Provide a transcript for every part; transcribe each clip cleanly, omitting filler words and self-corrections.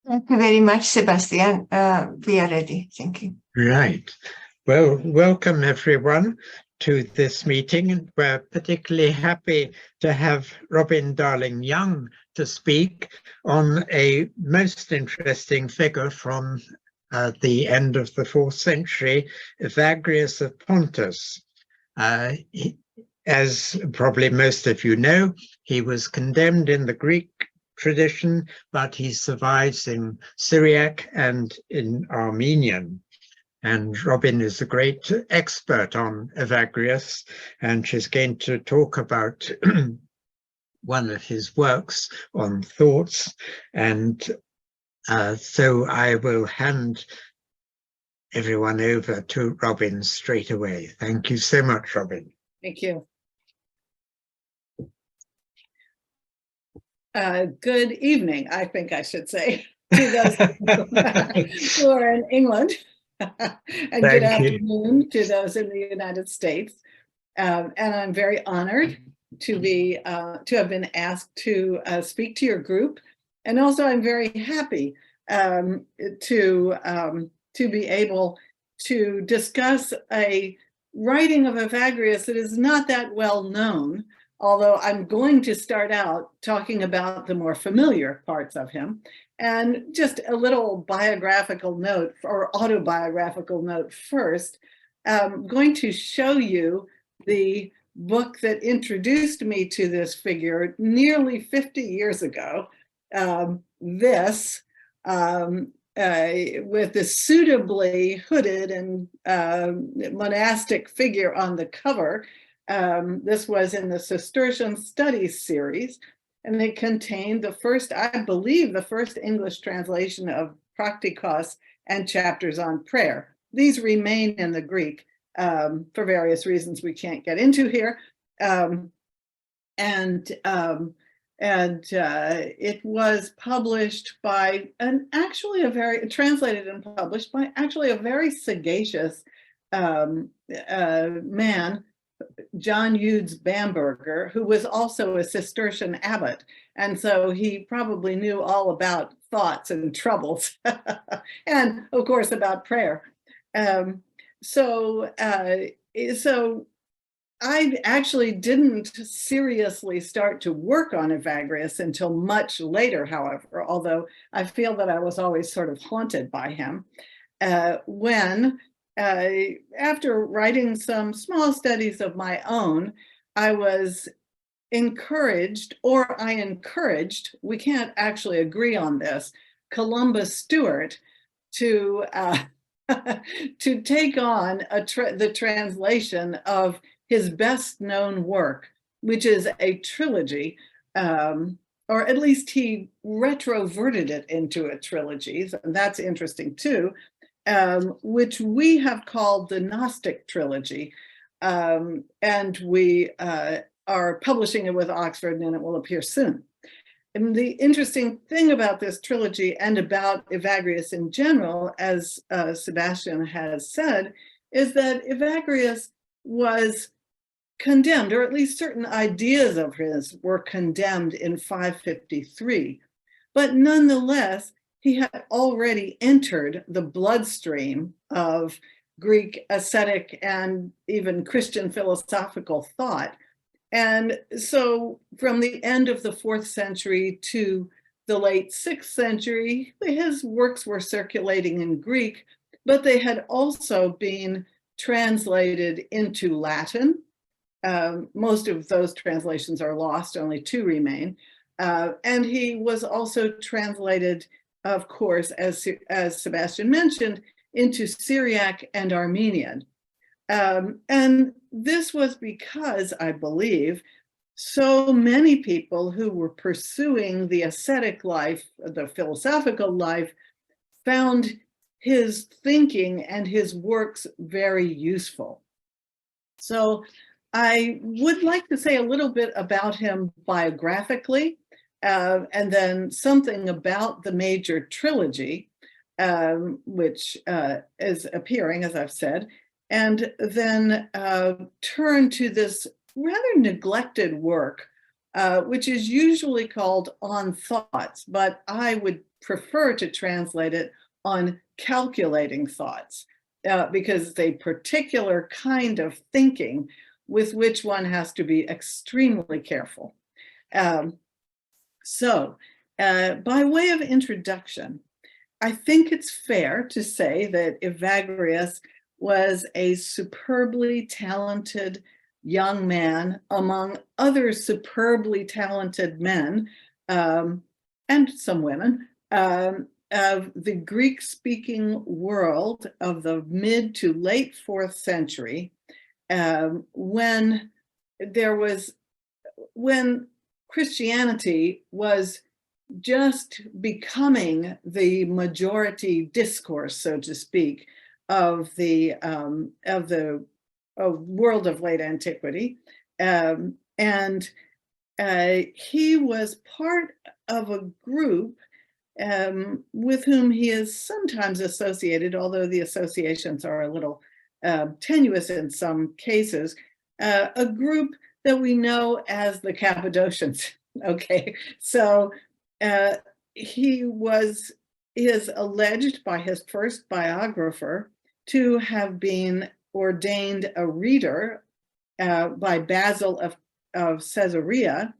Thank you very much, Sebastian. We are ready. Thank you. Right. Well, welcome everyone to this meeting, and we're particularly happy to have Robin Darling-Young to speak on a most interesting figure from the end of the 4th century, Evagrius of Pontus. As probably most of you know, he was condemned in the Greek tradition, but he survives in Syriac and in Armenian. And Robin is a great expert on Evagrius, and she's going to talk about one of his works on thoughts. And so I will hand everyone over to Robin straight away. Thank you so much, Robin. Thank you. Good evening, I think I should say, to those who are in England. And good afternoon to those in the United States. And I'm very honored to have been asked to speak to your group. And also I'm very happy to be able to discuss a writing of Evagrius that is not that well known, although I'm going to start out talking about the more familiar parts of him. And just a little biographical note or autobiographical note first. I'm going to show you the book that introduced me to this figure nearly 50 years ago. With this suitably hooded and monastic figure on the cover. This was in the Cistercian Studies series. And it contained the first, I believe, the first English translation of praktikos and chapters on prayer. These remain in the Greek for various reasons we can't get into here. It was published by translated and published by actually a very sagacious man, John Eudes Bamberger, who was also a Cistercian abbot. And so he probably knew all about thoughts and troubles and of course about prayer. So I actually didn't seriously start to work on Evagrius until much later, however, although I feel that I was always sort of haunted by him when after writing some small studies of my own, I was encouraged, we can't actually agree on this, Columbus Stewart to take on the translation of his best known work, which is a trilogy, or at least he retroverted it into a trilogy, and that's interesting too. Which we have called the Gnostic Trilogy. And we are publishing it with Oxford, and it will appear soon. And the interesting thing about this trilogy and about Evagrius in general, as Sebastian has said, is that Evagrius was condemned, or at least certain ideas of his were condemned in 553. But nonetheless, he had already entered the bloodstream of Greek ascetic and even Christian philosophical thought. And so from the end of the 4th century to the late 6th century, his works were circulating in Greek, but they had also been translated into Latin. Most of those translations are lost, only 2 remain. And he was also translated, of course, as Sebastian mentioned, into Syriac and Armenian. And this was because, I believe, so many people who were pursuing the ascetic life, the philosophical life, found his thinking and his works very useful. So I would like to say a little bit about him biographically, and then something about the major trilogy, which is appearing, as I've said, and then turn to this rather neglected work which is usually called On Thoughts, but I would prefer to translate it On Calculating Thoughts, because it's a particular kind of thinking with which one has to be extremely careful. So, by way of introduction, I think it's fair to say that Evagrius was a superbly talented young man among other superbly talented men, and some women, of the Greek-speaking world of the mid to late 4th century, when Christianity was just becoming the majority discourse, so to speak, of the world of late antiquity, and he was part of a group with whom he is sometimes associated, although the associations are a little tenuous in some cases, a group that we know as the Cappadocians. Okay, so he is alleged by his first biographer to have been ordained a reader by Basil of Caesarea,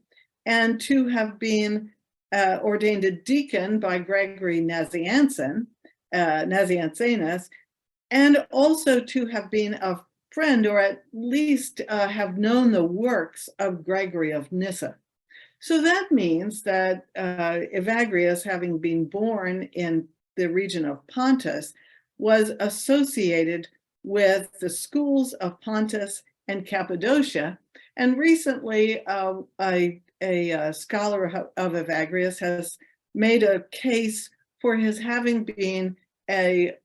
and to have been ordained a deacon by Gregory Nazianzenus, and also to have been a friend, or at least have known the works of Gregory of Nyssa. So that means that Evagrius, having been born in the region of Pontus, was associated with the schools of Pontus and Cappadocia. And recently, a scholar of Evagrius has made a case for his having been a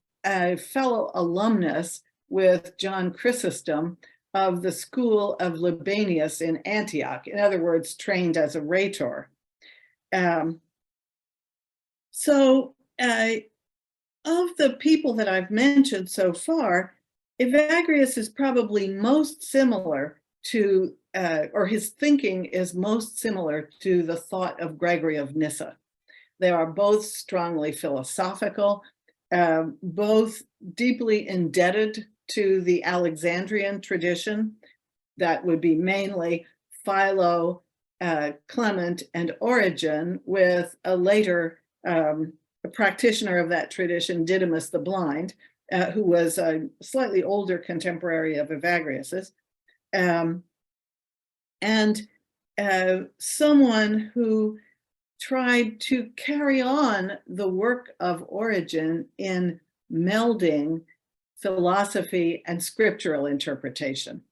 fellow alumnus with John Chrysostom of the school of Libanius in Antioch, in other words, trained as a rhetor. Of the people that I've mentioned so far, Evagrius is probably most similar to, or his thinking is most similar to the thought of Gregory of Nyssa. They are both strongly philosophical, both deeply indebted to the Alexandrian tradition. That would be mainly Philo, Clement, and Origen, with a later a practitioner of that tradition, Didymus the Blind, who was a slightly older contemporary of Evagrius's, and someone who tried to carry on the work of Origen in melding philosophy and scriptural interpretation.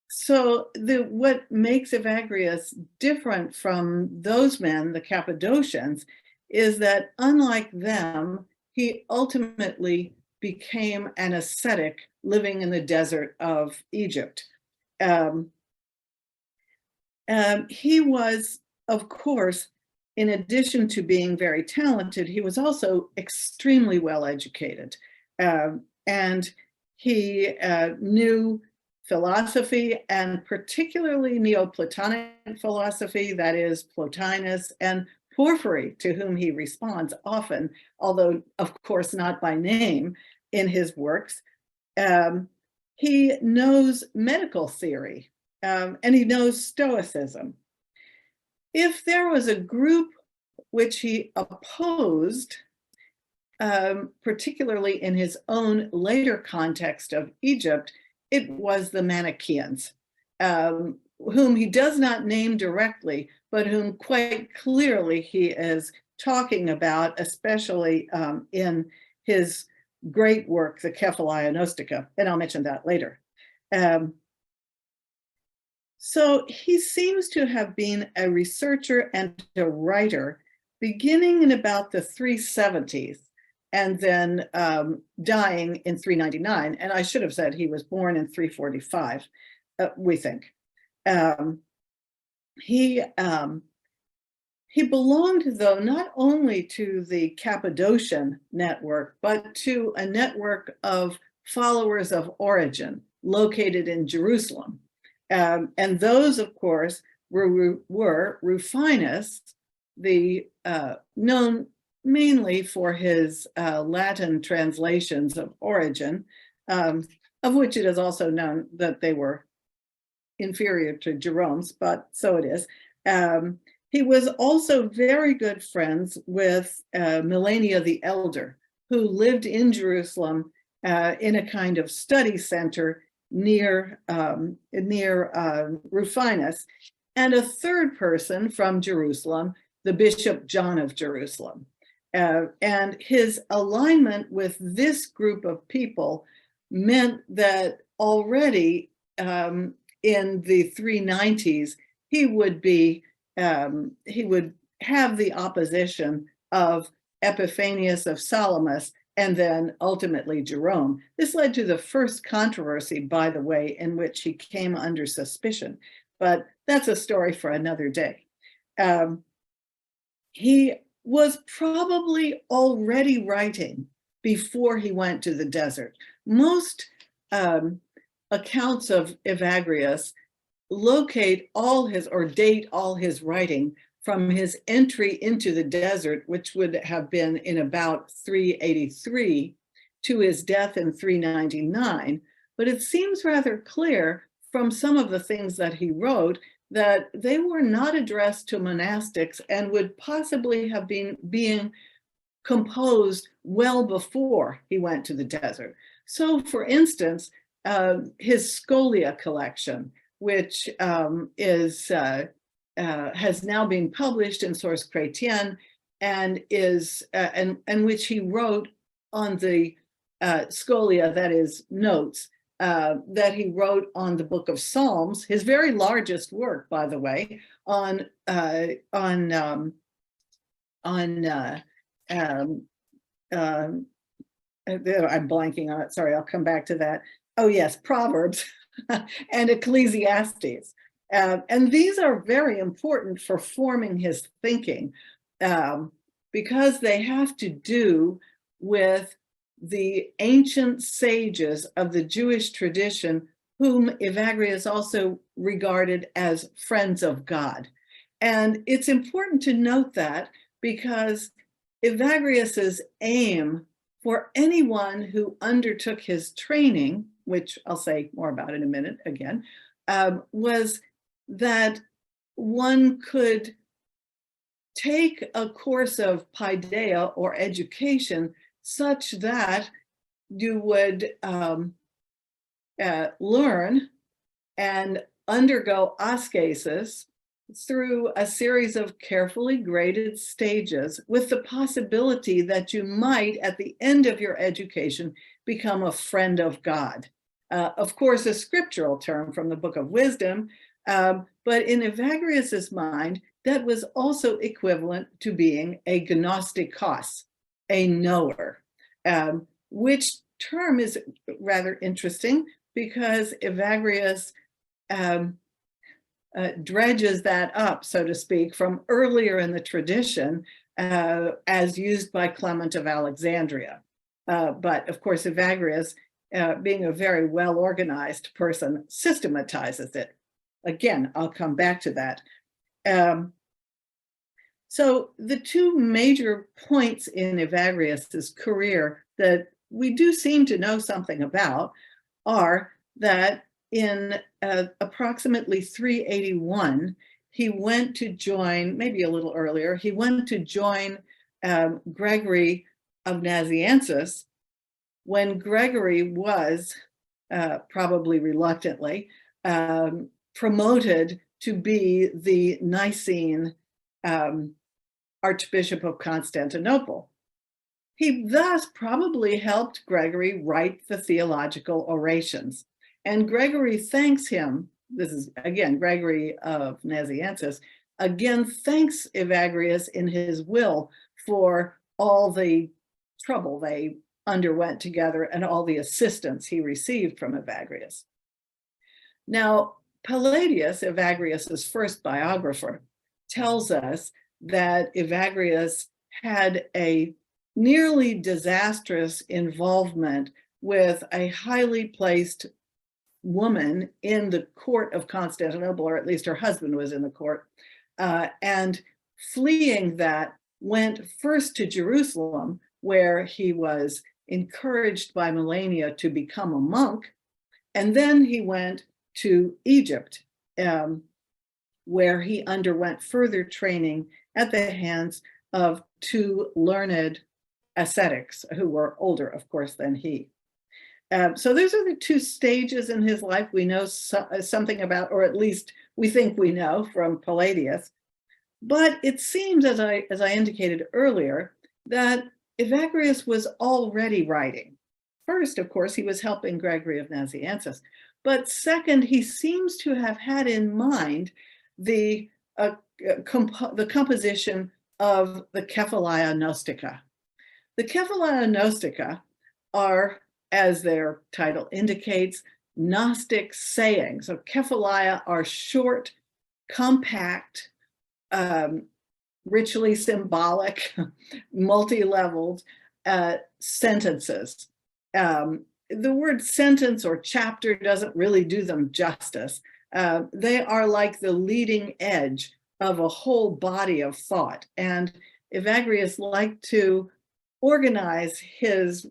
So what makes Evagrius different from those men, the Cappadocians, is that unlike them, he ultimately became an ascetic living in the desert of Egypt. He was, of course, in addition to being very talented, he was also extremely well educated. And he knew philosophy, and particularly Neoplatonic philosophy, that is Plotinus and Porphyry, to whom he responds often, although of course not by name in his works. He knows medical theory, and he knows Stoicism. If there was a group which he opposed, particularly in his own later context of Egypt, it was the Manichaeans, whom he does not name directly, but whom quite clearly he is talking about, especially in his great work, the Kephalaia Gnostica, and I'll mention that later. So he seems to have been a researcher and a writer beginning in about the 370s, and then dying in 399. And I should have said he was born in 345, we think. He belonged, though, not only to the Cappadocian network, but to a network of followers of Origen located in Jerusalem. And those, of course, were Rufinus, known mainly for his Latin translations of Origen, of which it is also known that they were inferior to Jerome's, but so it is. He was also very good friends with Melania the Elder, who lived in Jerusalem in a kind of study center near Rufinus, and a third person from Jerusalem, the Bishop John of Jerusalem. And his alignment with this group of people meant that already in the 390s, he would have the opposition of Epiphanius of Salamis and then ultimately Jerome. This led to the first controversy, by the way, in which he came under suspicion, but that's a story for another day. He was probably already writing before he went to the desert. Most accounts of Evagrius locate all his, or date all his writing from his entry into the desert, which would have been in about 383, to his death in 399. But it seems rather clear from some of the things that he wrote that they were not addressed to monastics and would possibly have been being composed well before he went to the desert. So, for instance, his Scholia collection, which has now been published in Source Chrétien, and and which he wrote on the Scholia, that is notes, that he wrote on the Book of Psalms, his very largest work, by the way, I'm blanking on it. Sorry, I'll come back to that. Oh yes, Proverbs and Ecclesiastes. And these are very important for forming his thinking because they have to do with the ancient sages of the Jewish tradition, whom Evagrius also regarded as friends of God. And it's important to note that because Evagrius's aim for anyone who undertook his training, which I'll say more about in a minute again, was that one could take a course of paideia or education such that you would learn and undergo ascesis through a series of carefully graded stages with the possibility that you might, at the end of your education, become a friend of God. Of course, a scriptural term from the Book of Wisdom, but in Evagrius's mind, that was also equivalent to being a Gnostikos, a knower, which term is rather interesting because Evagrius dredges that up, so to speak, from earlier in the tradition as used by Clement of Alexandria. But of course, Evagrius, being a very well-organized person, systematizes it. Again, I'll come back to that. So the two major points in Evagrius's career that we do seem to know something about are that in approximately 381, he went to join, maybe a little earlier, he went to join Gregory of Nazianzus when Gregory was, probably reluctantly, promoted to be the Nicene Archbishop of Constantinople. He thus probably helped Gregory write the theological orations. And Gregory thanks him, this is again Gregory of Nazianzus, again thanks Evagrius in his will for all the trouble they underwent together and all the assistance he received from Evagrius. Now, Palladius, Evagrius's first biographer, tells us that Evagrius had a nearly disastrous involvement with a highly placed woman in the court of Constantinople, or at least her husband was in the court, and fleeing that, went first to Jerusalem, where he was encouraged by Melania to become a monk, and then he went to Egypt, where he underwent further training at the hands of two learned ascetics who were older, of course, than he. So those are the two stages in his life we know something about, or at least we think we know from Palladius. But it seems, as I indicated earlier, that Evagrius was already writing. First, of course, he was helping Gregory of Nazianzus. But second, he seems to have had in mind the composition of the Kephalaia Gnostica. The Kephalaia Gnostica are, as their title indicates, Gnostic sayings. So Kephalaia are short, compact, ritually symbolic, multi-leveled sentences. The word sentence or chapter doesn't really do them justice. They are like the leading edge of a whole body of thought. And Evagrius liked to organize his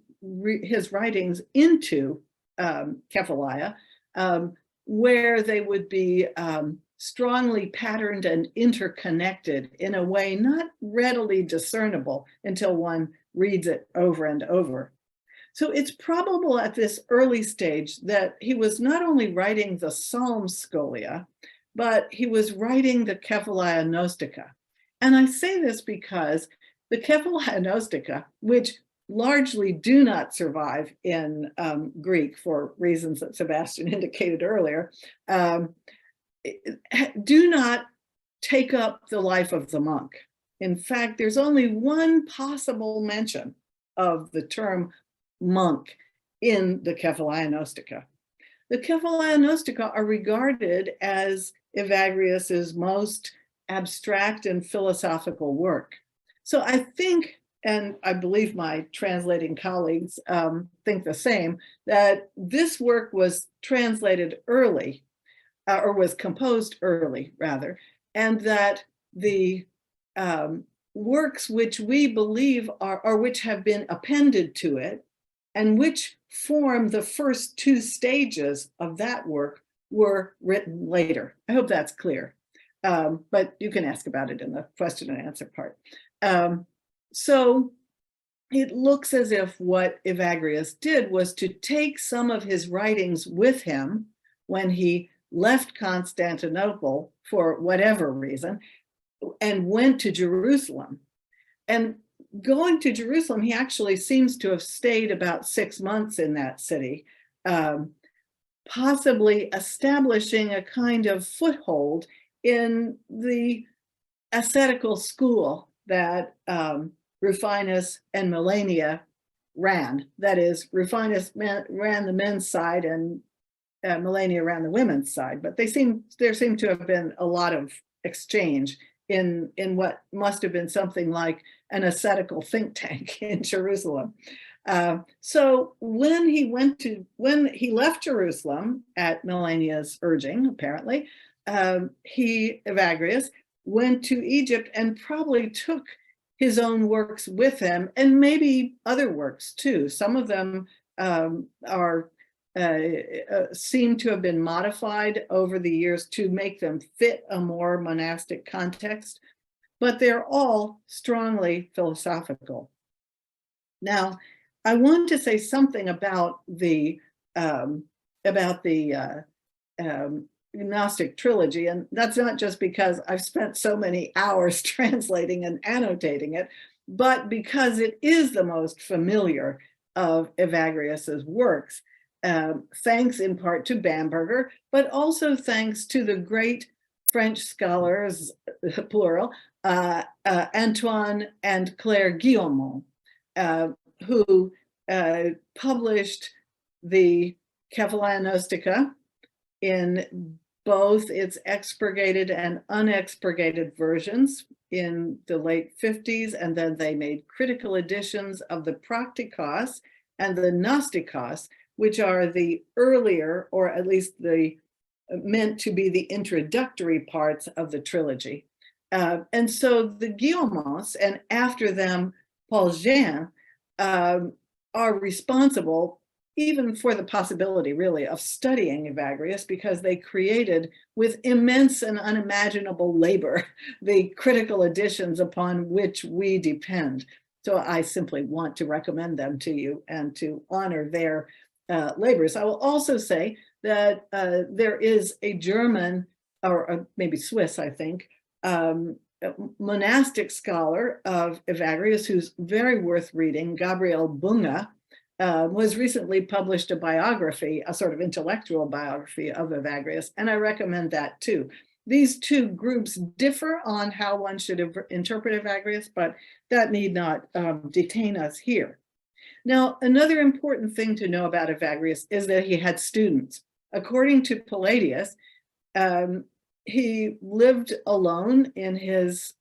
writings into Kephalaia, where they would be strongly patterned and interconnected in a way not readily discernible until one reads it over and over. So it's probable at this early stage that he was not only writing the Psalm Scholia, but he was writing the Kephalaia Gnostica. And I say this because the Kephalaia Gnostica, which largely do not survive in Greek for reasons that Sebastian indicated earlier, do not take up the life of the monk. In fact, there's only one possible mention of the term monk in the Kephalaia Gnostica. The Kephalaia Gnostica are regarded as Evagrius's most abstract and philosophical work. So I think, and I believe my translating colleagues think the same, that this work was translated early, or was composed early, rather, and that the works which we believe are, or which have been appended to it, and which form the first two stages of that work, were written later. I hope that's clear, but you can ask about it in the question and answer part. So it looks as if what Evagrius did was to take some of his writings with him when he left Constantinople for whatever reason and went to Jerusalem. And going to Jerusalem, he actually seems to have stayed about 6 months in that city, possibly establishing a kind of foothold in the ascetical school that Rufinus and Melania ran. That is, Rufinus ran the men's side and Melania ran the women's side, but there seemed to have been a lot of exchange in what must have been something like an ascetical think tank in Jerusalem. So when he left Jerusalem at Melania's urging, apparently, Evagrius went to Egypt and probably took his own works with him, and maybe other works too. Some of them seem to have been modified over the years to make them fit a more monastic context, but they're all strongly philosophical. Now, I want to say something about the Gnostic Trilogy, and that's not just because I've spent so many hours translating and annotating it, but because it is the most familiar of Evagrius's works, thanks in part to Bamberger, but also thanks to the great French scholars, plural, Antoine and Claire Guillemot, who published the Kephalaia Gnostica in both its expurgated and unexpurgated versions in the late 50s, and then they made critical editions of the Praktikos and the Gnostikos, which are the earlier, or at least the meant to be the introductory parts of the trilogy. And so the Guillemets, and after them Paul Jean, are responsible even for the possibility, really, of studying Evagrius, because they created with immense and unimaginable labor the critical editions upon which we depend. So I simply want to recommend them to you and to honor their labors. I will also say that there is a German, or maybe Swiss, I think, monastic scholar of Evagrius who's very worth reading, Gabriel Bunge, was recently published a biography, a sort of intellectual biography of Evagrius, and I recommend that too. These two groups differ on how one should interpret Evagrius, but that need not detain us here. Now, another important thing to know about Evagrius is that he had students. According to Palladius, he lived alone in his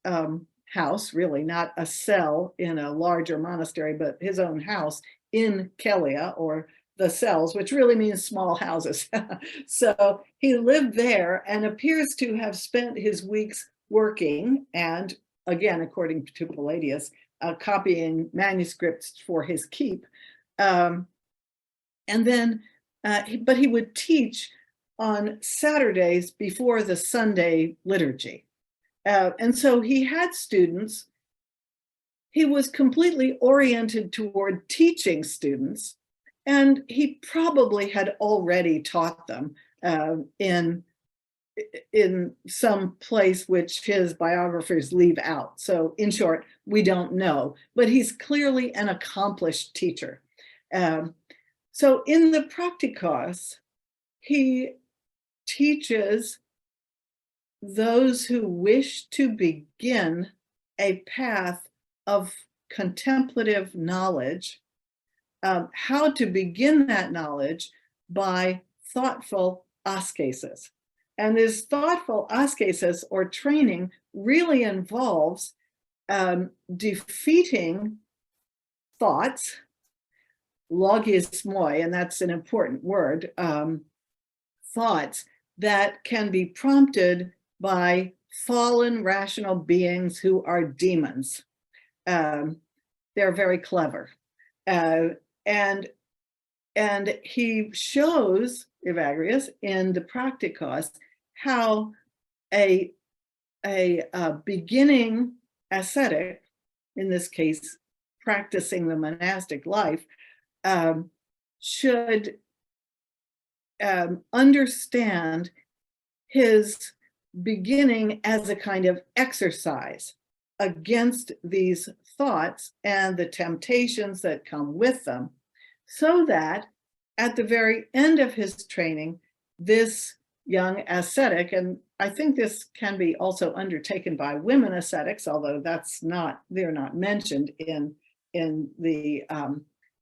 house, really not a cell in a larger monastery, but his own house in Kelia, or the cells, which really means small houses. So he lived there and appears to have spent his weeks working, and again, according to Palladius, copying manuscripts for his keep. And then, but he would teach on Saturdays before the Sunday liturgy. And so he had students. He was completely oriented toward teaching students, and he probably had already taught them in some place which his biographers leave out. So in short, we don't know, but he's clearly an accomplished teacher. So in the Praktikos, he teaches those who wish to begin a path of contemplative knowledge, how to begin that knowledge by thoughtful ascesis. And this thoughtful ascesis, or training, really involves defeating thoughts, logismoi, and that's an important word, thoughts that can be prompted by fallen rational beings who are demons. They're very clever. And he shows, Evagrius, in the Praktikos, how a beginning ascetic, in this case, practicing the monastic life, should understand his beginning as a kind of exercise against these thoughts and the temptations that come with them, so that at the very end of his training, this young ascetic, and I think this can be also undertaken by women ascetics, although they're not mentioned in the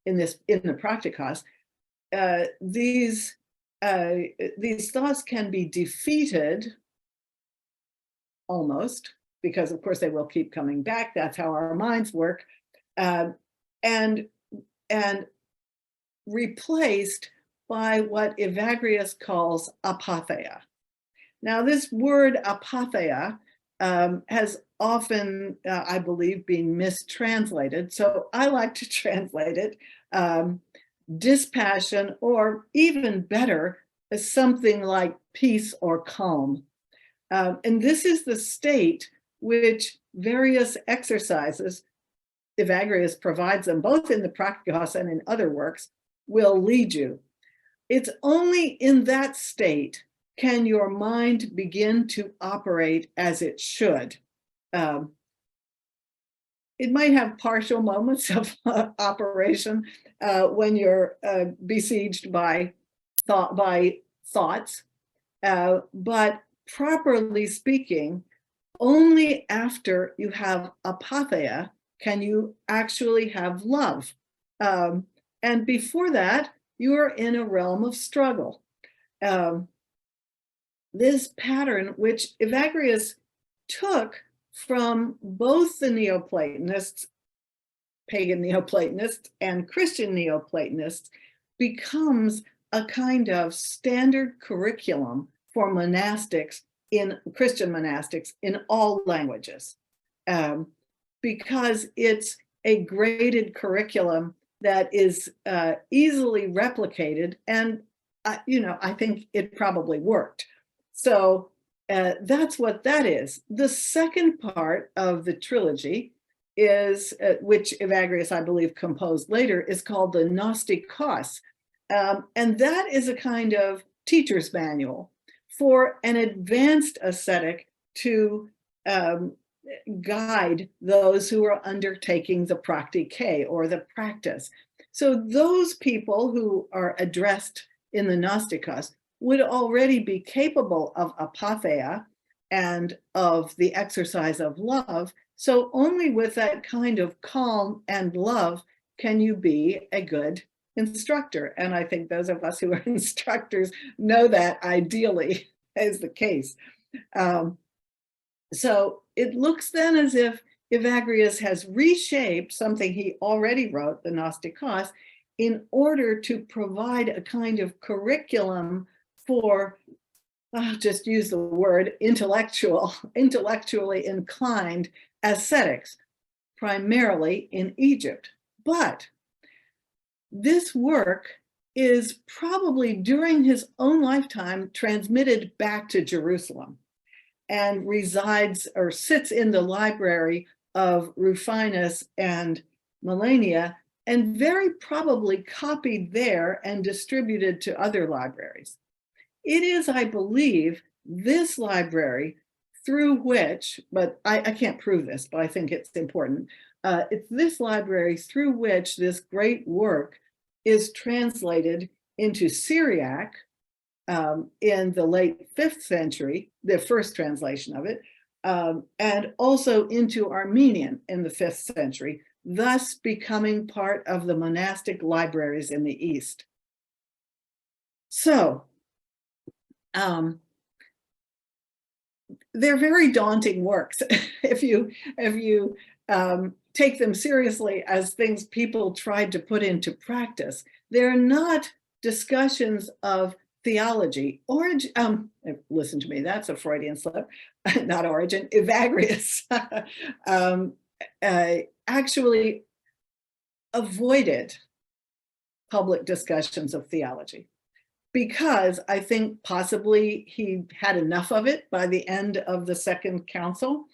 Praktikos, these thoughts can be defeated almost, because of course they will keep coming back. That's how our minds work, and replaced by what Evagrius calls apatheia. Now, this word apatheia has often, I believe, been mistranslated. So I like to translate it dispassion, or even better, as something like peace or calm. And this is the state which various exercises, Evagrius provides them both in the Praktikos and in other works, will lead you. It's only in that state can your mind begin to operate as it should. It might have partial moments of operation when you're besieged by thoughts, but properly speaking, only after you have apatheia can you actually have love. And before that, you are in a realm of struggle. This pattern, which Evagrius took from both the Neoplatonists, pagan Neoplatonists, and Christian Neoplatonists, becomes a kind of standard curriculum for monastics, in Christian monastics, in all languages, because it's a graded curriculum that is easily replicated, and I think it probably worked. So that's what that is. The second part of the trilogy is, which Evagrius, I believe, composed later, is called the Gnostikos. And that is a kind of teacher's manual for an advanced ascetic to guide those who are undertaking the praktikoi, or the practice. So those people who are addressed in the Gnostikos would already be capable of apatheia and of the exercise of love. So only with that kind of calm and love can you be a good instructor. And I think those of us who are instructors know that ideally is the case. So it looks then as if Evagrius has reshaped something he already wrote, the Gnostikos, in order to provide a kind of curriculum for, I'll just use the word, intellectually inclined ascetics, primarily in Egypt. But this work is probably during his own lifetime transmitted back to Jerusalem and resides or sits in the library of Rufinus and Melania, and very probably copied there and distributed to other libraries. It is, I believe, this library through which, but I can't prove this, but I think it's important. It's this library through which this great work is translated into Syriac in the late 5th century, the first translation of it, and also into Armenian in the 5th century, thus becoming part of the monastic libraries in the East. So, they're very daunting works if you take them seriously as things people tried to put into practice. They're not discussions of theology. Origen, listen to me, that's a Freudian slip, not Origen, Evagrius actually avoided public discussions of theology, because I think possibly he had enough of it by the end of the Second Council.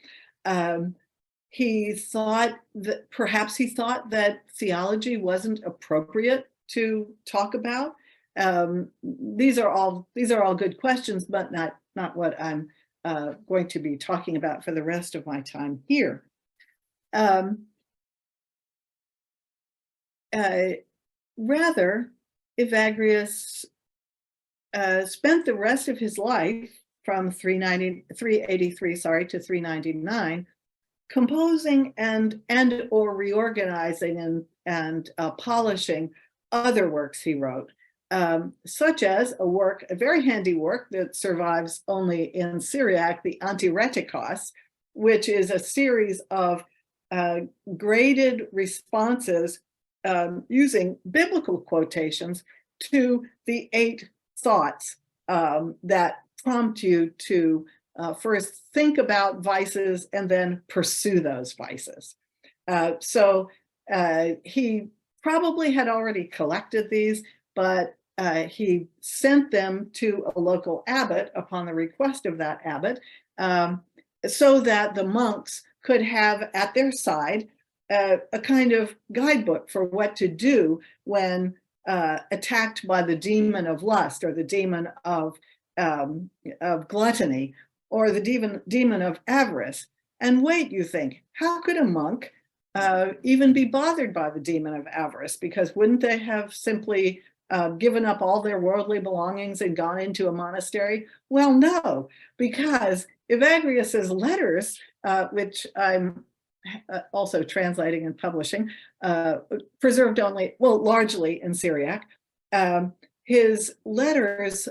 He thought that perhaps he thought that theology wasn't appropriate to talk about. These are all good questions, but not what I'm going to be talking about for the rest of my time here. Rather, Evagrius spent the rest of his life from 383 to 399 composing and or reorganizing and polishing other works he wrote, such as a very handy work that survives only in Syriac, the Antireticos, which is a series of graded responses using biblical quotations to the 8 thoughts that prompt you to first think about vices and then pursue those vices. So he probably had already collected these, but he sent them to a local abbot upon the request of that abbot, so that the monks could have at their side a kind of guidebook for what to do when attacked by the demon of lust, or the demon of gluttony, or the demon of avarice. And wait, you think, how could a monk even be bothered by the demon of avarice? Because wouldn't they have simply given up all their worldly belongings and gone into a monastery? Well, no, because Evagrius's letters, which I'm also translating and publishing, preserved only, well, largely in Syriac, his letters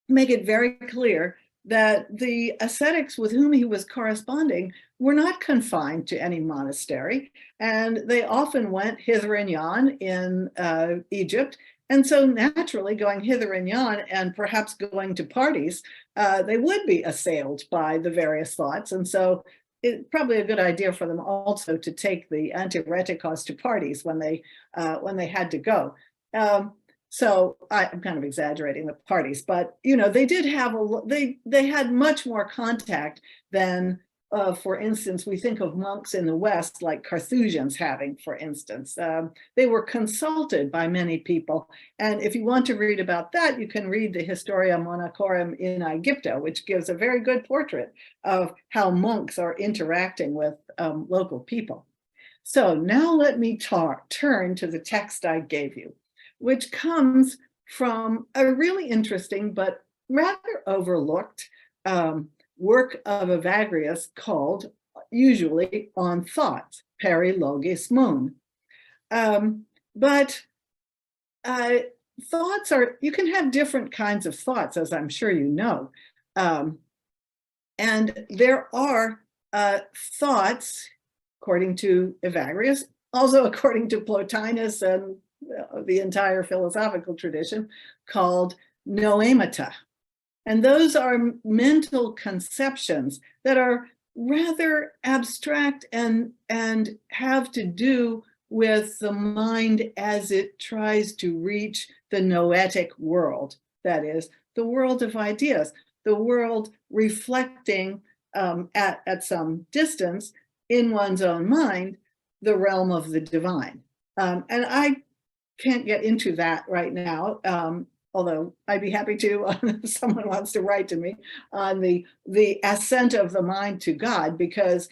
make it very clear that the ascetics with whom he was corresponding were not confined to any monastery, and they often went hither and yon in Egypt. And so naturally, going hither and yon and perhaps going to parties, they would be assailed by the various thoughts. And so it's probably a good idea for them also to take the Antireticos to parties when they had to go. So I'm kind of exaggerating the parties, but they did have they had much more contact than, for instance, we think of monks in the West like Carthusians having, for instance. They were consulted by many people, and if you want to read about that, you can read the Historia Monachorum in Aegypto, which gives a very good portrait of how monks are interacting with local people. So now let me turn to the text I gave you, which comes from a really interesting but rather overlooked work of Evagrius called, usually, On Thoughts, Peri Logismōn. But thoughts you can have different kinds of thoughts, as I'm sure you know. And there are thoughts, according to Evagrius, also according to Plotinus and the entire philosophical tradition, called noemata. And those are mental conceptions that are rather abstract and have to do with the mind as it tries to reach the noetic world, that is, the world of ideas, the world reflecting at some distance in one's own mind, the realm of the divine. And I can't get into that right now, although I'd be happy to if someone wants to write to me on the ascent of the mind to God, because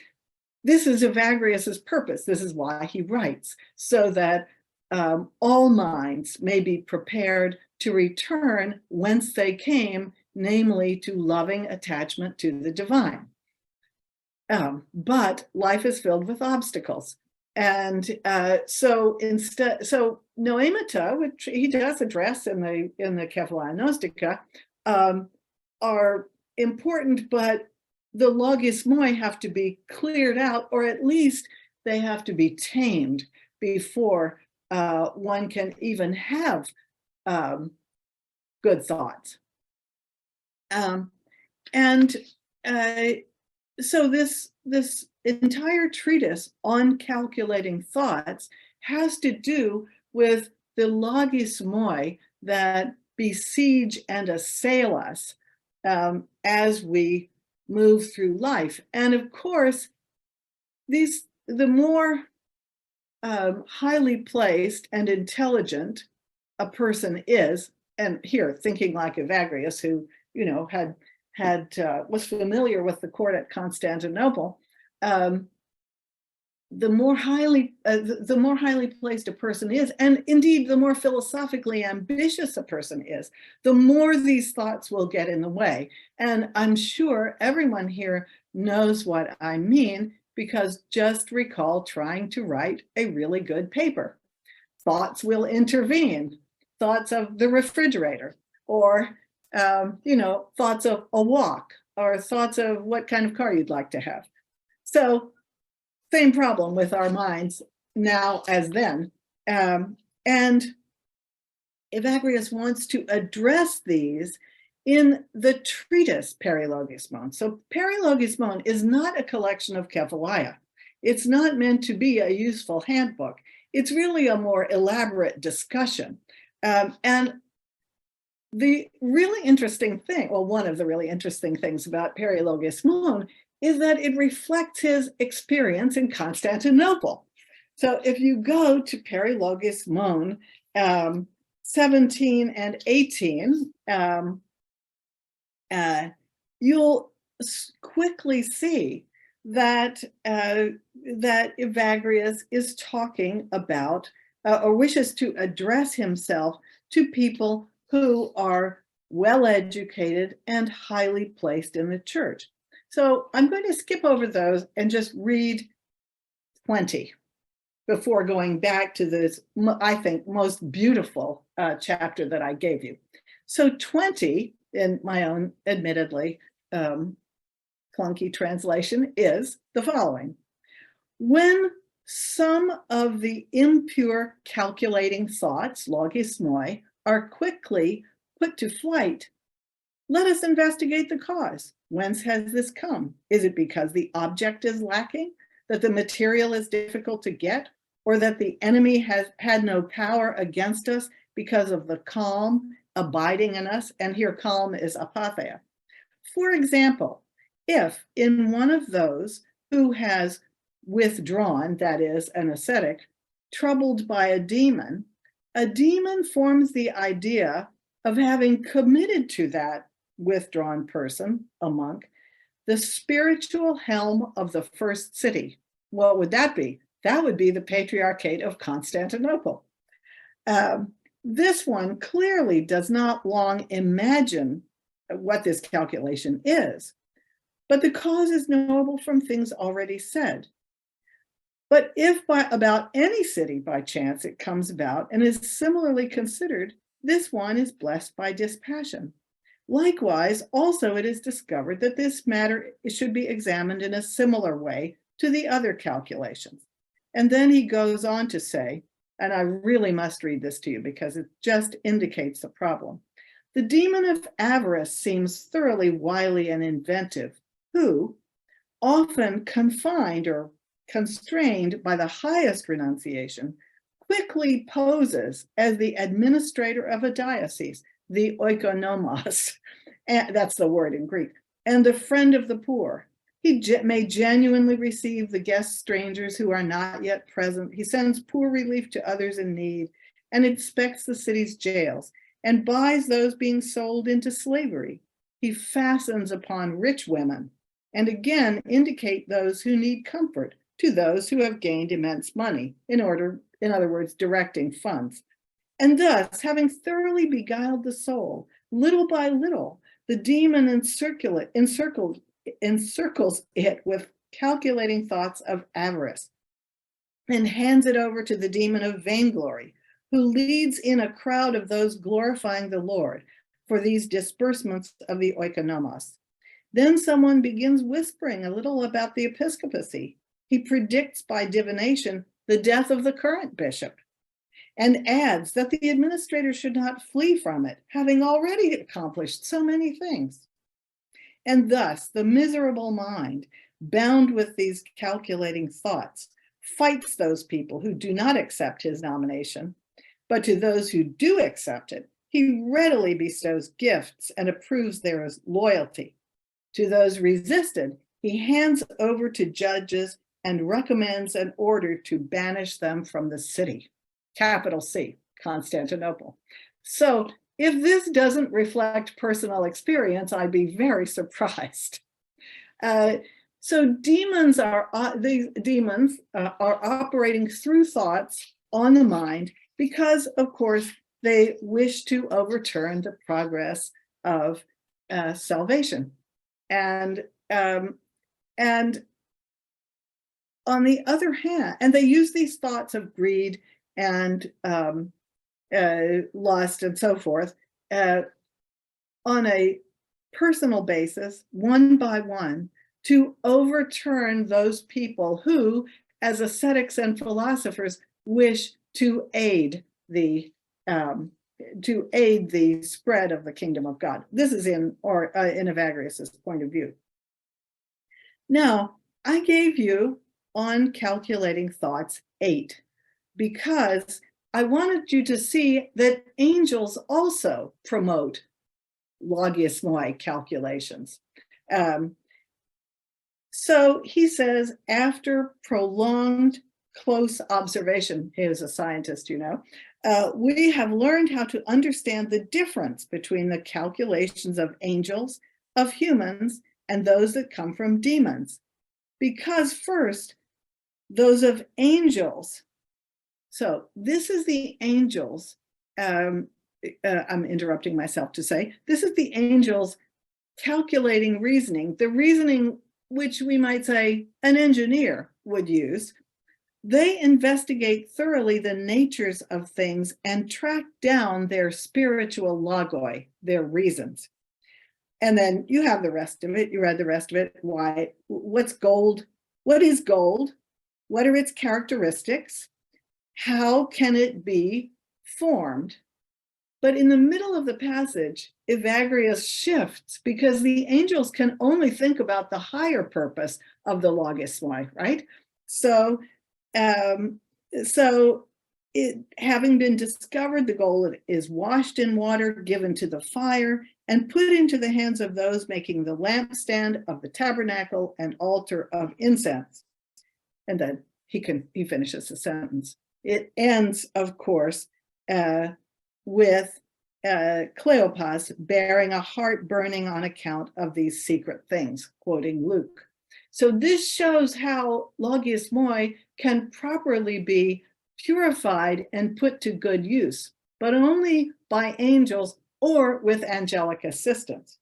this is Evagrius's purpose. This is why he writes, so that all minds may be prepared to return whence they came, namely to loving attachment to the divine. But life is filled with obstacles. And so noemata, which he does address in the Kephalai Gnostica, are important, but the logismoi have to be cleared out, or at least they have to be tamed before one can even have good thoughts. So this entire treatise on calculating thoughts has to do with the logismoi that besiege and assail us as we move through life. And of course, the more highly placed and intelligent a person is, and here thinking like Evagrius, who was familiar with the court at Constantinople, the more highly placed a person is, and indeed the more philosophically ambitious a person is, the more these thoughts will get in the way. And I'm sure everyone here knows what I mean, because just recall trying to write a really good paper. Thoughts will intervene, thoughts of the refrigerator, or thoughts of a walk, or thoughts of what kind of car you'd like to have. So same problem with our minds now as then. And Evagrius wants to address these in the treatise Peri Logismōn. So Peri Logismōn is not a collection of Kephalaia. It's not meant to be a useful handbook. It's really a more elaborate discussion. And the really interesting thing, well, one of the really interesting things about Peri Logismōn is that it reflects his experience in Constantinople. So if you go to Peri Logismōn 17 and 18, you'll quickly see that Evagrius is talking about or wishes to address himself to people who are well-educated and highly placed in the church. So I'm going to skip over those and just read 20 before going back to this, I think, most beautiful chapter that I gave you. So 20, in my own, admittedly, clunky translation is the following. When some of the impure calculating thoughts, logismoi, are quickly put to flight, let us investigate the cause. Whence has this come? Is it because the object is lacking, that the material is difficult to get, or that the enemy has had no power against us because of the calm abiding in us? And here calm is apatheia. For example, if in one of those who has withdrawn, that is, an ascetic, troubled by a demon forms the idea of having committed to that withdrawn person, a monk, the spiritual helm of the first city. What would that be? That would be the Patriarchate of Constantinople. This one clearly does not long imagine what this calculation is, but the cause is knowable from things already said. But if about any city by chance it comes about and is similarly considered, this one is blessed by dispassion. Likewise, also it is discovered that this matter should be examined in a similar way to the other calculations. And then he goes on to say, and I really must read this to you because it just indicates the problem. The demon of avarice seems thoroughly wily and inventive, who, often confined or constrained by the highest renunciation, quickly poses as the administrator of a diocese, the oikonomos, and that's the word in Greek, and the friend of the poor. He may genuinely receive the guest strangers who are not yet present. He sends poor relief to others in need and inspects the city's jails and buys those being sold into slavery. He fastens upon rich women and again indicate those who need comfort to those who have gained immense money, in other words, directing funds. And thus, having thoroughly beguiled the soul, little by little, the demon encircles it with calculating thoughts of avarice and hands it over to the demon of vainglory, who leads in a crowd of those glorifying the Lord for these disbursements of the oikonomos. Then someone begins whispering a little about the episcopacy. He predicts by divination the death of the current bishop and adds that the administrator should not flee from it, having already accomplished so many things. And thus the miserable mind, bound with these calculating thoughts, fights those people who do not accept his nomination, but to those who do accept it, he readily bestows gifts and approves their loyalty. To those resisted, he hands over to judges and recommends an order to banish them from the city. Capital C, Constantinople. So if this doesn't reflect personal experience, I'd be very surprised. So demons are operating through thoughts on the mind because, of course, they wish to overturn the progress of salvation. And on the other hand, and they use these thoughts of greed and lust and so forth on a personal basis, one by one, to overturn those people who, as ascetics and philosophers, wish to aid the spread of the kingdom of God. This is in Evagrius's point of view. Now, I gave you on calculating thoughts 8 because I wanted you to see that angels also promote logismoi calculations. So he says, after prolonged close observation, he is a scientist, you know, we have learned how to understand the difference between the calculations of angels, of humans, and those that come from demons. Because first, those of angels. So this is the angels. I'm interrupting myself to say, this is the angels calculating reasoning, the reasoning which we might say an engineer would use. They investigate thoroughly the natures of things and track down their spiritual logoi, their reasons. And then you have the rest of it. You read the rest of it. Why? What's gold? What is gold? What are its characteristics? How can it be formed? But in the middle of the passage, Evagrius shifts because the angels can only think about the higher purpose of the logismoi, right? So it having been discovered, the gold is washed in water, given to the fire, and put into the hands of those making the lampstand of the tabernacle and altar of incense. And then he finishes the sentence. It ends, of course, with Cleopas bearing a heart burning on account of these secret things, quoting Luke. So this shows how logismoi can properly be purified and put to good use, but only by angels or with angelic assistance.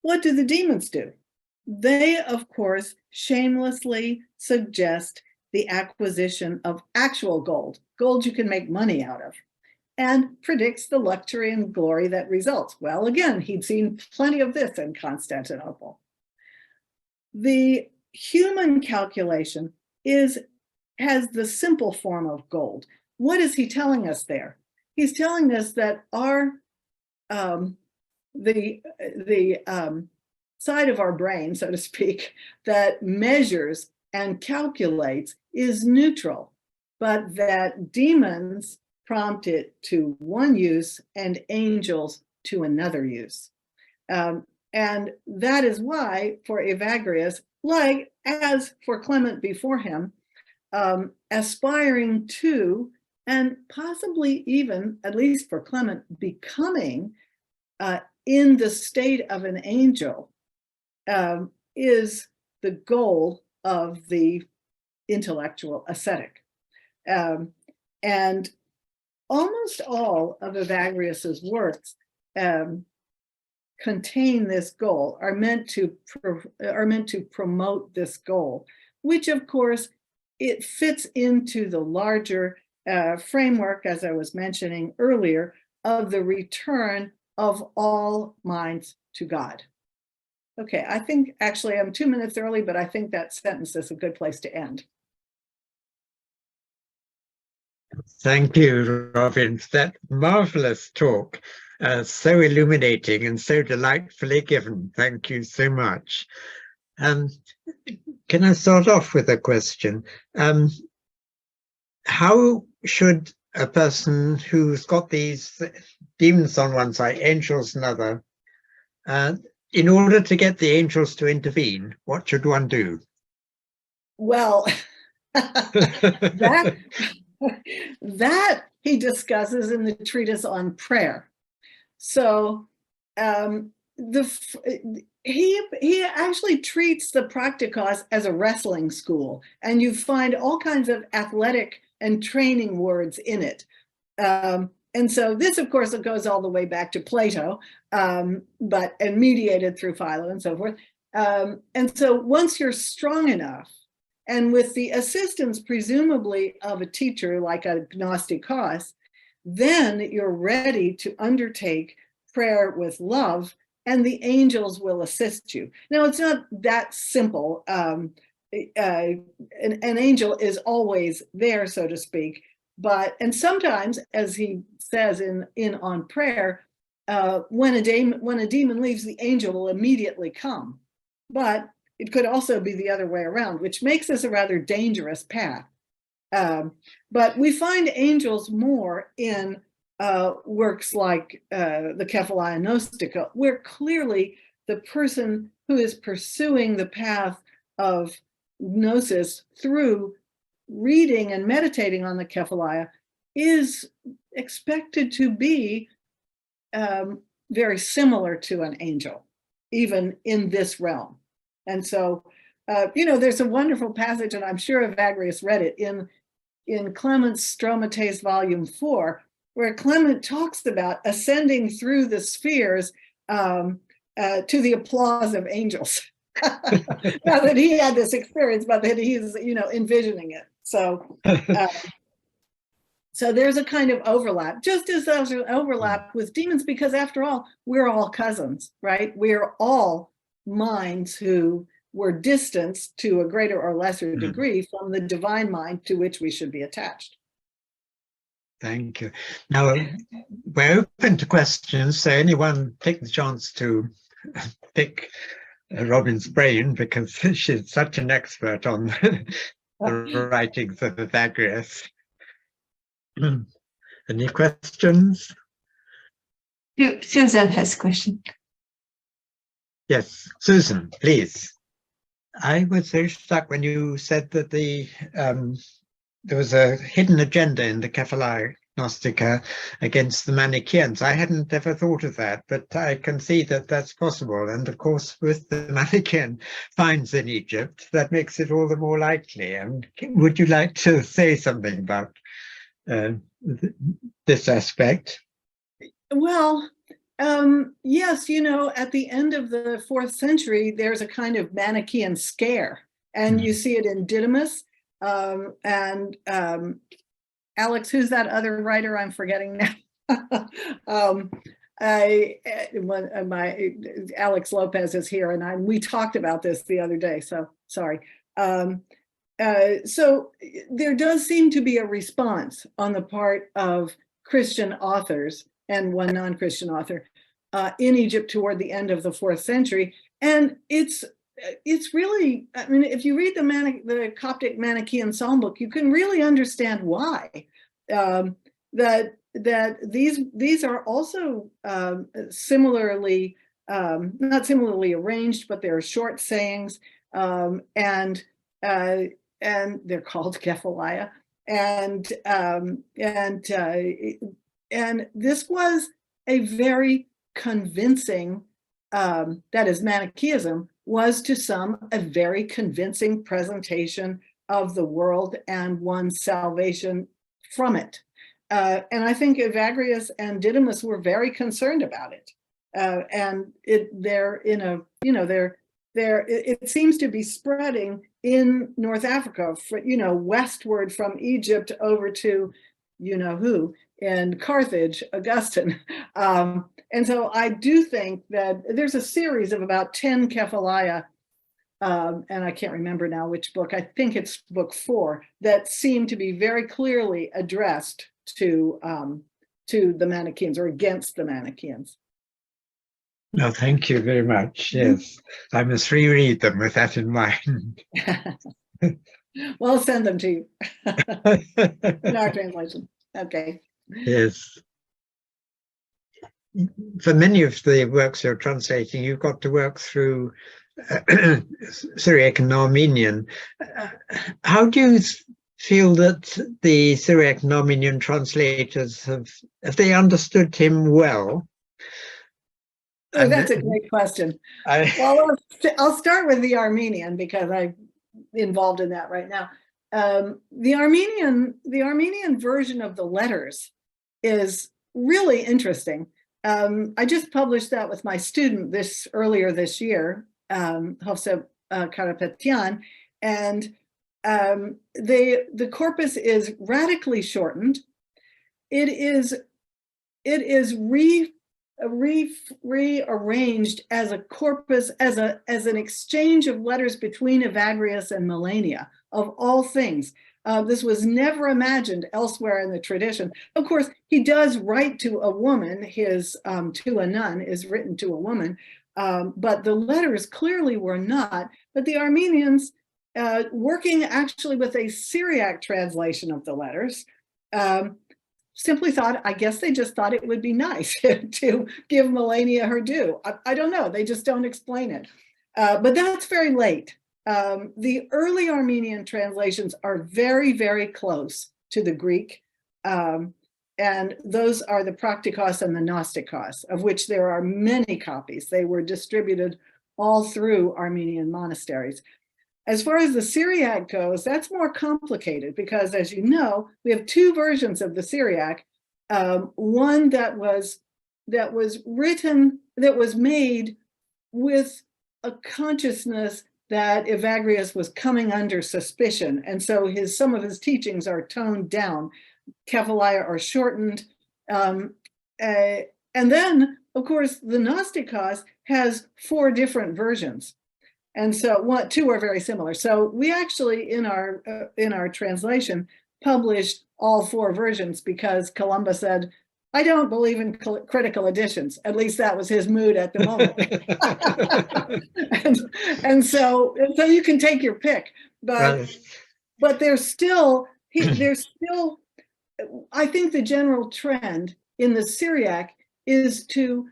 What do the demons do? They, of course, shamelessly suggest the acquisition of actual gold you can make money out of, and predicts the luxury and glory that results. Well, again, he'd seen plenty of this in Constantinople. The human calculation has the simple form of gold. What is he telling us there? He's telling us that our side of our brain, so to speak, that measures and calculates is neutral, but that demons prompt it to one use and angels to another use. And that is why for Evagrius, like as for Clement before him, aspiring to, and possibly even, at least for Clement, becoming in the state of an angel is the goal of the intellectual ascetic. And almost all of Evagrius's works contain this goal, are meant to promote this goal, which of course it fits into the larger framework, as I was mentioning earlier, of the return of all minds to God. Okay, I think actually I'm 2 minutes early, but I think that sentence is a good place to end. Thank you, Robin, for that marvelous talk, so illuminating and so delightfully given. Thank you so much. Can I start off with a question? How should a person who's got these demons on one side, angels another, in order to get the angels to intervene, what should one do? Well, that he discusses in the treatise on prayer. So he actually treats the praktikos as a wrestling school, and you find all kinds of athletic and training words in it. And so this, of course, it goes all the way back to Plato, and mediated through Philo and so forth. And so once you're strong enough, and with the assistance, presumably, of a teacher like a Gnosticos, then you're ready to undertake prayer with love, and the angels will assist you. Now, it's not that simple. An angel is always there, so to speak, and sometimes, as he says in On Prayer, when a demon leaves, the angel will immediately come. But it could also be the other way around, which makes this a rather dangerous path. But we find angels more in works like the Kephalaia Gnostica, where clearly the person who is pursuing the path of gnosis through reading and meditating on the Kephalaia is expected to be very similar to an angel, even in this realm. And so, there's a wonderful passage, and I'm sure Evagrius read it, in Clement's Stromates Volume 4, where Clement talks about ascending through the spheres to the applause of angels. Not that he had this experience, but that he's, envisioning it. So, So there's a kind of overlap, just as there's an overlap with demons, because after all, we're all cousins, right? We're all minds who were distanced to a greater or lesser degree from the divine mind to which we should be attached. Thank you. Now, we're open to questions, so anyone take the chance to pick Robin's brain, because she's such an expert on the writings of Evagrius. Any questions? Susan has a question. Yes, Susan, please. I was very struck when you said that there was a hidden agenda in the Kephali Gnostica against the Manichaeans. I hadn't ever thought of that, but I can see that that's possible. And of course, with the Manichaean finds in Egypt, that makes it all the more likely. And would you like to say something about this aspect? Well, yes, you know, at the end of the 4th century, there's a kind of Manichaean scare, and you see it in Didymus. Alex, who's that other writer? I'm forgetting now. Alex Lopez is here, and we talked about this the other day, so sorry. So there does seem to be a response on the part of Christian authors and one non-Christian author in Egypt toward the end of the 4th century. And it's really, I mean, if you read the Coptic Manichaean Psalm book, you can really understand why. That these are also similarly, not similarly arranged, but they're short sayings, and they're called Kephaliah, and this was a very convincing, that is, Manichaeism was to some a very convincing presentation of the world and one's salvation from it. And I think Evagrius and Didymus were very concerned about it. And it seems to be spreading in North Africa, westward from Egypt over to, who, in Carthage, Augustine. And so I do think that there's a series of about 10 Kephaliah, and I can't remember now which book, I think it's book 4, that seem to be very clearly addressed to the Manichaeans, or against the Manichaeans. No, thank you very much. Yes, I must reread them with that in mind. Well, I'll send them to you in our translation. Okay. Yes. For many of the works you're translating, you've got to work through Syriac and Armenian. How do you feel that the Syriac and Armenian translators have they understood him well? Oh, that's a great question. Well, I'll start with the Armenian, because I'm involved in that right now. The Armenian version of the letters is really interesting. I just published that with my student earlier this year, Hofse Karapetyan, and the corpus is radically shortened. It is rearranged as a corpus, as an exchange of letters between Evagrius and Melania, of all things. This was never imagined elsewhere in the tradition. Of course, he does write to a woman. His To a Nun is written to a woman, but the letters clearly were not. But the Armenians, working actually with a Syriac translation of the letters, simply thought, I guess they just thought it would be nice to give Melania her due. I don't know, they just don't explain it. But that's very late. The early Armenian translations are very, very close to the Greek. And those are the Praktikos and the Gnostikos, of which there are many copies. They were distributed all through Armenian monasteries. As far as the Syriac goes, that's more complicated, because, as you know, we have 2 versions of the Syriac. One that was made with a consciousness that Evagrius was coming under suspicion, and so some of his teachings are toned down. Kephalai are shortened. And then, of course, the Gnostikos has 4 different versions. And so 2 are very similar. So we actually, in our translation, published all 4 versions because Columba said, I don't believe in critical editions. At least that was his mood at the moment. and so you can take your pick. But there's still, I think the general trend in the Syriac is to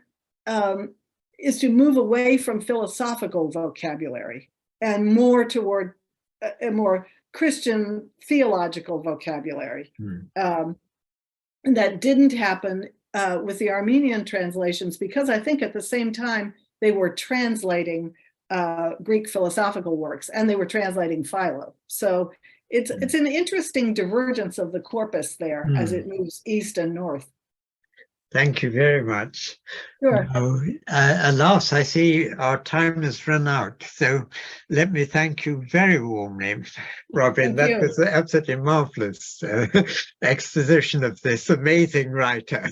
move away from philosophical vocabulary and more toward a more Christian theological vocabulary. That didn't happen with the Armenian translations because I think at the same time they were translating Greek philosophical works and they were translating Philo. So it's an interesting divergence of the corpus there as it moves east and north. Thank you very much. Sure. Alas, I see our time has run out. So let me thank you very warmly, Robin. That was an absolutely marvelous exposition of this amazing writer.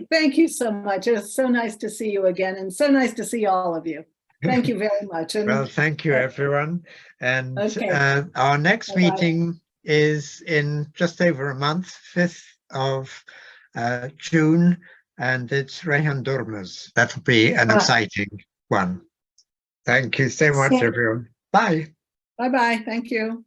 Thank you so much. It's so nice to see you again and so nice to see all of you. Thank you very much. And, well, thank you, everyone. And our next Bye-bye. meeting is in just over a month, 5th of June, and it's Rehan Durmaz. That will be an exciting one. Thank you so much, everyone. Bye. Bye-bye. Thank you.